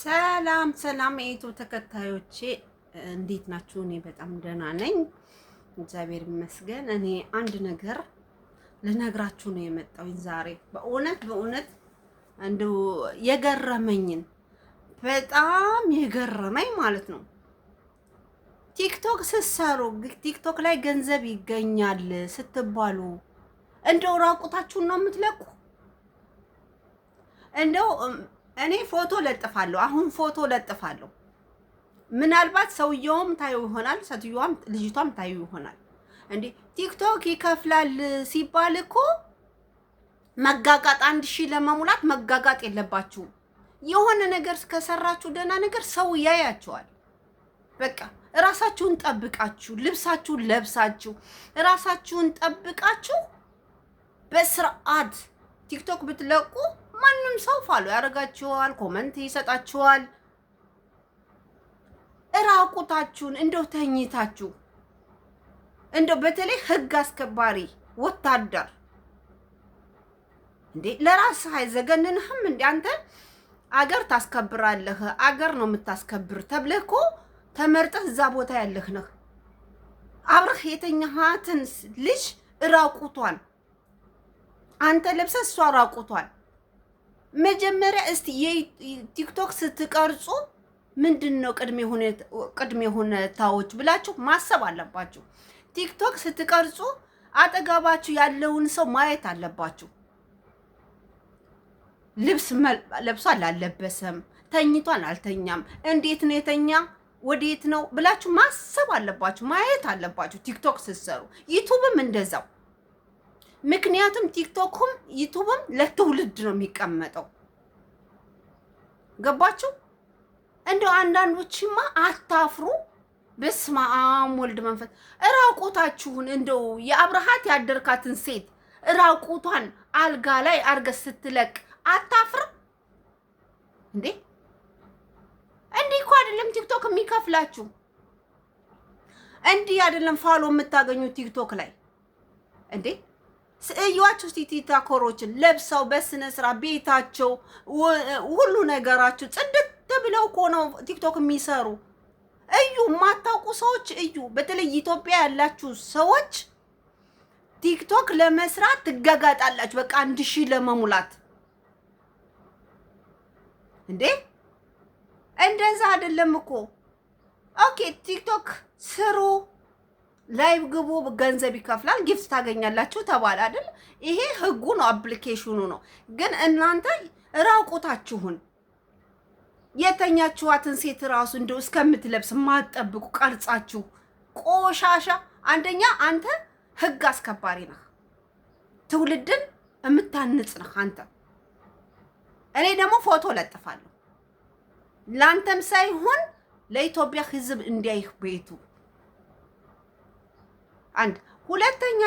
ሰላም ሰላም የዩቱብ ተከታዮቼ እንዴት ናችሁ? እኔ በጣም ደህና ነኝ፣ እግዚአብሔር ይመስገን። እኔ አንድ ነገር ልነግራችሁ ነው የመጣሁኝ ዛሬ። በእውነት እንደው የገረመኝን በጣም የገረመኝ ማለት ነው። ቲክቶክ ስትሰሩ ቲክቶክ ላይ ገንዘብ ይገኛል ስትባሉ እንደው ራቁታችሁን ነው የምትለቁ? እንደው እኔ ፎቶ ለጥፋለሁ፣ አሁን ፎቶ ለጥፋለሁ። ምናልባት ሰውየውም ታዩ ይሆናል፣ ሴትዮዋም ልጅቷም ታዩ ይሆናል። እንዴ ቲክቶክ ይከፍላል ሲባል እኮ መጋጋጥ 1000 ለመሙላት መጋጋጥ የለባችሁም። የሆነ ነገር ከሰራችሁ ደህና ነገር ሰው ያያችኋል። በቃ ራሳችሁን ጠብቃችሁ ልብሳችሁን ለብሳችሁ ራሳችሁን ጠብቃችሁ በስርዓት ቲክቶክ ብትለቁ ማንም ሰው ፋሎ ያደርጋችኋል፣ ኮመንት ይሰጣችኋል። እራቁታችሁን እንደው ተኝታችሁ እንደው በተለይ ህግ አስከባሪ ወታደር እንዴ ለራስህ አይዘገንንህም እንዴ? አንተ አገር ታስከብራለህ፣ አገር ነው የምታስከብር ተብለህ እኮ ተመርጠህ እዛ ቦታ ያለህ ነህ። አብረህ የተኛሃትን ልጅ እራቁቷል አንተ ለብሰህ እሷ ራቁቷል። መጀመሪያ እስቲ የቲክቶክ ስትቀርጹ ምንድነው ቅድመ ሁኔታዎች ብላችሁ ማሰብ አለባችሁ። ቲክቶክ ስትቀርጹ አጠገባችሁ ያለውን ሰው ማየት አለባችሁ። ልብስ ለብሷል አልለበሰም፣ ተኝቷል አልተኛም፣ እንዴት ነው የተኛ ወዴት ነው ብላችሁ ማሰብ አለባችሁ፣ ማየት አለባችሁ ቲክቶክ ስትሰሩ። ዩቲዩብም እንደዛው። ምክንያቱም ቲክቶክም ዩቲዩብም ለትውልድ ነው የሚቀመጠው። ገባችሁ? እንደው አንዳንዶችማ አታፍሩ። በስመ አብ ወልድ መንፈስ። እራቁታችሁን እንደው የአብርሃት ያደርካትን ሴት እራቁቷን አልጋ ላይ አርገ ስትለቅ አታፍርም እንዴ? እንዲህ እኮ አይደለም ቲክቶክ የሚከፍላችሁ። እንዲህ አይደለም ፋሎ የምታገኙ ቲክቶክ ላይ እንዴ። እዩዋችሁ እስቲ ቲክቶከሮችን ለብሰው በስነ ስርዓት ቤታቸው ሁሉ ነገራቸው ጽድት ብለው እኮ ነው ቲክቶክ የሚሰሩ። እዩ፣ የማታውቁ ሰዎች እዩ። በተለይ ኢትዮጵያ ያላችሁ ሰዎች ቲክቶክ ለመስራት ትጋጋጣላችሁ። በቃ 1000 ለመሙላት እንዴ። እንደዛ አይደለም እኮ። ኦኬ ቲክቶክ ስሩ፣ ላይቭ ግቡ፣ ገንዘብ ይከፍላል፣ ጊፍት ታገኛላችሁ ተባለ አይደል? ይሄ ህጉ ነው፣ አፕሊኬሽኑ ነው። ግን እናንተ ራቁታችሁን የተኛችኋትን ሴት ራሱ እንደው እስከምትለብስ ማጠብቁ ቀርጻችሁ ቆሻሻ። አንደኛ አንተ ህግ አስከባሪ ነህ፣ ትውልድን የምታንጽ ነህ አንተ። እኔ ደግሞ ፎቶ ለጥፋለሁ ላንተም ሳይሆን ለኢትዮጵያ ህዝብ እንዲያይህ ቤቱ። አንድ ሁለተኛ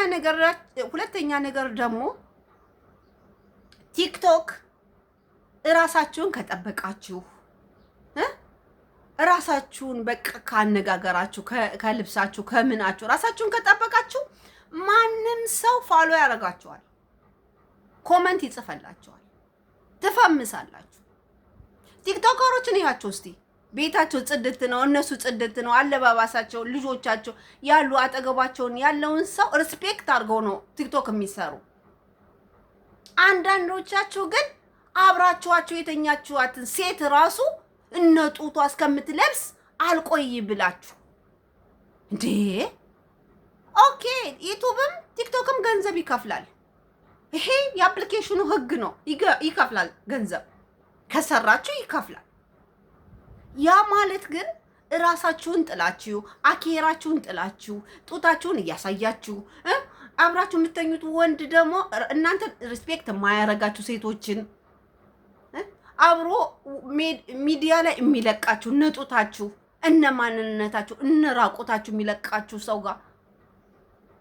ነገር ደግሞ ቲክቶክ እራሳችሁን ከጠበቃችሁ እራሳችሁን በቃ ካነጋገራችሁ ከልብሳችሁ ከምናችሁ ራሳችሁን ከጠበቃችሁ ማንም ሰው ፋሎ ያደርጋችኋል፣ ኮመንት ይጽፈላችኋል፣ ትፈምሳላችሁ። ቲክቶከሮችን ይያቸው እስቲ ቤታቸው ጽድት ነው፣ እነሱ ጽድት ነው፣ አለባባሳቸው፣ ልጆቻቸው ያሉ አጠገባቸውን ያለውን ሰው ሪስፔክት አድርገው ነው ቲክቶክ የሚሰሩ። አንዳንዶቻችሁ ግን አብራችኋቸው የተኛችኋትን ሴት ራሱ እነጡቷ እስከምትለብስ አልቆይ ብላችሁ እንዴ። ኦኬ ዩቲዩብም ቲክቶክም ገንዘብ ይከፍላል። ይሄ የአፕሊኬሽኑ ህግ ነው። ይከፍላል፣ ገንዘብ ከሰራችሁ ይከፍላል። ያ ማለት ግን እራሳችሁን ጥላችሁ አኬራችሁን ጥላችሁ ጡታችሁን እያሳያችሁ አብራችሁ የምትተኙት ወንድ ደግሞ እናንተ ሪስፔክት የማያረጋችሁ ሴቶችን አብሮ ሚዲያ ላይ የሚለቃችሁ እነጡታችሁ እነማንነታችሁ እነራቁታችሁ የሚለቃችሁ ሰው ጋር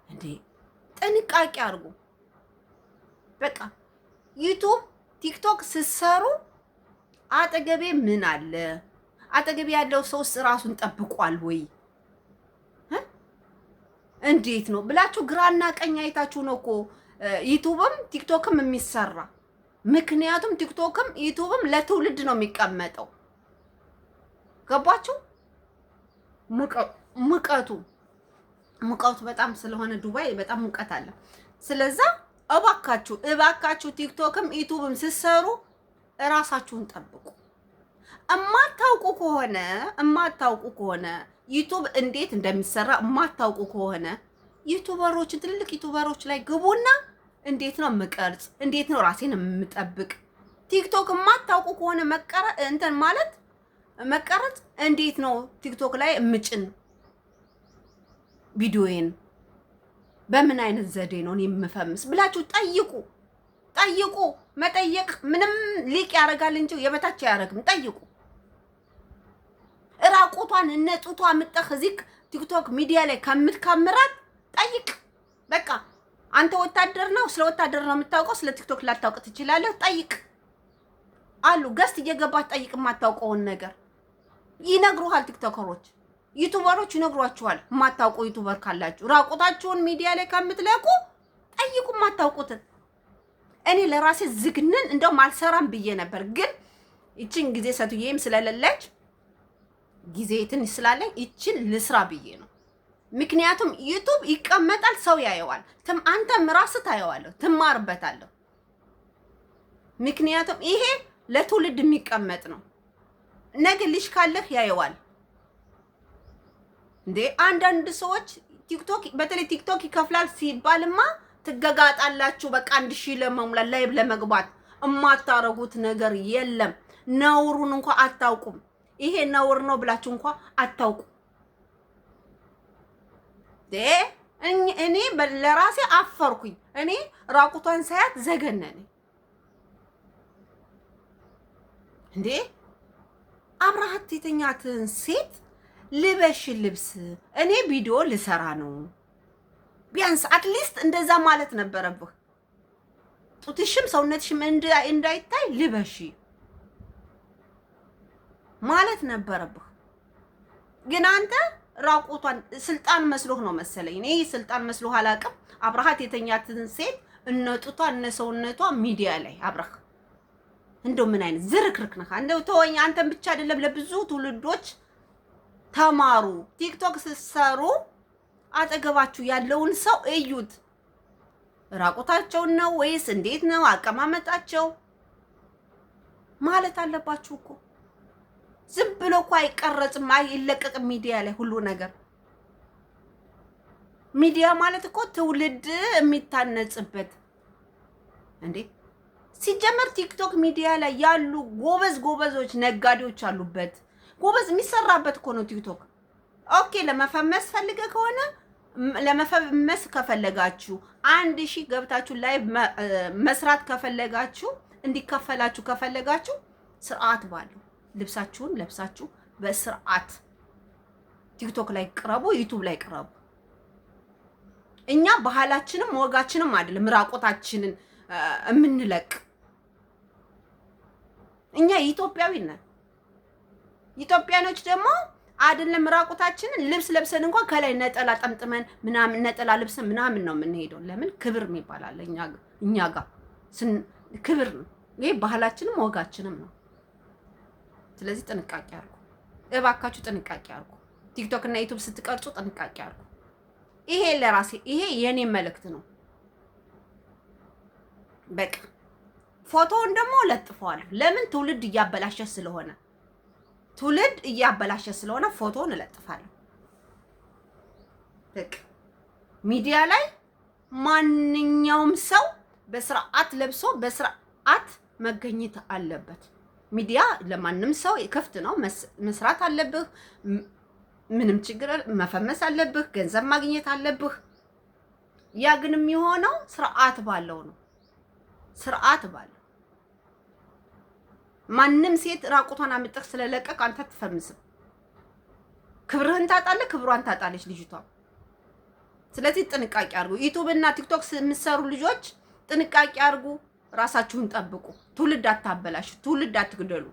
እንዴ ጥንቃቄ አድርጉ። በቃ ዩቲዩብ ቲክቶክ ስትሰሩ አጠገቤ ምን አለ፣ አጠገቤ ያለው ሰውስ ራሱን ጠብቋል ወይ እንዴት ነው ብላችሁ ግራና ቀኝ አይታችሁ ነው እኮ ዩቲዩብም ቲክቶክም የሚሰራ። ምክንያቱም ቲክቶክም ዩቲዩብም ለትውልድ ነው የሚቀመጠው። ገባችሁ? ሙቀቱ በጣም ስለሆነ ዱባይ በጣም ሙቀት አለ። ስለዛ እባካችሁ ቲክቶክም ዩቲዩብም ስትሰሩ እራሳችሁን ጠብቁ። እማታውቁ ከሆነ ዩቲዩብ እንዴት እንደሚሰራ እማታውቁ ከሆነ ትልልቅ ዩቲዩበሮች ላይ ግቡና እንዴት ነው የምቀርጽ፣ እንዴት ነው ራሴን የምጠብቅ። ቲክቶክ የማታውቁ ከሆነ መቀረጽ እንዴት ነው ቲክቶክ ላይ የምጭን ቪዲዮዬን በምን አይነት ዘዴ ነው የምፈምስ ብላችሁ ጠይቁ። መጠየቅ ምንም ሊቅ ያደርጋል እንጂ የበታች አያደርግም። ጠይቁ። ራቁቷን እነጡቷ ምጠህ እዚህ ቲክቶክ ሚዲያ ላይ ከምትካምራት ጠይቅ። በቃ አንተ ወታደር ነው፣ ስለ ወታደር ነው የምታውቀው፣ ስለ ቲክቶክ ላታውቅ ትችላለህ። ጠይቅ አሉ ገስት እየገባህ ጠይቅ። የማታውቀውን ነገር ይነግሩሃል ቲክቶከሮች፣ ዩቲዩበሮች ይነግሯችኋል። የማታውቁ ዩቲዩበር ካላችሁ ራቁታችሁን ሚዲያ ላይ ከምትለቁ ጠይቁ የማታውቁትን። እኔ ለራሴ ዝግንን እንደውም አልሰራም ብዬ ነበር፣ ግን ይችን ጊዜ ሰቱዬም ስለሌለች ጊዜ ትንሽ ስላለኝ ይችን ልስራ ብዬ ነው። ምክንያቱም ዩቲዩብ ይቀመጣል፣ ሰው ያየዋል። አንተም ራስህ ታየዋለህ፣ ትማርበታለህ። ምክንያቱም ይሄ ለትውልድ የሚቀመጥ ነው። ነገ ልጅ ካለህ ያየዋል። እንዴ አንዳንድ ሰዎች በተለይ ቲክቶክ ይከፍላል ሲባልማ ትገጋጣላችሁ። በቃ 1000 ለመሙላት ላይብ ለመግባት እማታረጉት ነገር የለም። ነውሩን እንኳን አታውቁም። ይሄ ነውር ነው ብላችሁ እንኳን አታውቁም። እኔ ለራሴ አፈርኩኝ። እኔ ራቁቷን ሳያት ዘገነነኝ። እንዴ አብረሃት የተኛትን ሴት ልበሽ ልብስ፣ እኔ ቪዲዮ ልሰራ ነው። ቢያንስ አትሊስት እንደዛ ማለት ነበረብህ። ጡትሽም ሰውነትሽም እንዳይታይ ልበሽ ማለት ነበረብህ። ግን አንተ ራቁቷን ስልጣን መስሎህ ነው መሰለኝ። እኔ ስልጣን መስሎህ አላውቅም። አብረሃት የተኛትን ሴት እነጡቷ እነሰውነቷ ሚዲያ ላይ አብረህ እንደው ምን አይነት ዝርክርክ ነህ? እንደው ተወኝ። አንተን ብቻ አይደለም ለብዙ ትውልዶች ተማሩ። ቲክቶክ ስትሰሩ አጠገባችሁ ያለውን ሰው እዩት። ራቁታቸውን ነው ወይስ እንዴት ነው አቀማመጣቸው ማለት አለባችሁ እኮ። ዝም ብሎ እኮ አይቀረጽም፣ አይለቀቅም ሚዲያ ላይ ሁሉ ነገር። ሚዲያ ማለት እኮ ትውልድ የሚታነጽበት እንዴ። ሲጀመር ቲክቶክ ሚዲያ ላይ ያሉ ጎበዞች ነጋዴዎች አሉበት። ጎበዝ የሚሰራበት እኮ ነው ቲክቶክ። ኦኬ ለመፈመስ ፈልገ ከሆነ ለመፈመስ ከፈለጋችሁ 1000 ገብታችሁ ላይ መስራት ከፈለጋችሁ እንዲከፈላችሁ ከፈለጋችሁ ስርዓት ባለው ልብሳችሁን ለብሳችሁ በስርዓት ቲክቶክ ላይ ቅረቡ፣ ዩቲዩብ ላይ ቅረቡ። እኛ ባህላችንም ወጋችንም አይደለም ራቆታችንን የምንለቅ። እኛ ኢትዮጵያዊ ነን። ኢትዮጵያኖች ደግሞ አይደለም ራቁታችንን ልብስ ለብሰን እንኳን ከላይ ነጠላ ጠምጥመን ምናምን ነጠላ ልብሰን ምናምን ነው የምንሄደው። ለምን ክብር የሚባል አለ እኛ ጋር ክብር ነው። ይሄ ባህላችንም ወጋችንም ነው። ስለዚህ ጥንቃቄ አድርጉ እባካችሁ፣ ጥንቃቄ አድርጉ። ቲክቶክ እና ዩቲዩብ ስትቀርጹ ጥንቃቄ አድርጉ። ይሄ ለራሴ ይሄ የኔ መልእክት ነው። በቃ ፎቶውን ደግሞ ለጥፈዋለሁ። ለምን ትውልድ እያበላሸ ስለሆነ ፎቶውን እለጥፋለሁ። በቃ ሚዲያ ላይ ማንኛውም ሰው በስርዓት ለብሶ በስርዓት መገኘት አለበት። ሚዲያ ለማንም ሰው ክፍት ነው። መስራት አለብህ፣ ምንም ችግር መፈመስ አለብህ፣ ገንዘብ ማግኘት አለብህ። ያ ግን የሚሆነው ስርዓት ባለው ነው። ስርዓት ባለው ማንም ሴት ራቁቷን አምጥተህ ስለለቀቅ አንተ አትፈምስም። ክብርህን ታጣለህ፣ ክብሯን ታጣለች ልጅቷ። ስለዚህ ጥንቃቄ አድርጉ። ዩቲዩብ እና ቲክቶክ የምትሰሩ ልጆች ጥንቃቄ አድርጉ። ራሳችሁን ጠብቁ። ትውልድ አታበላሹ። ትውልድ አትግደሉ።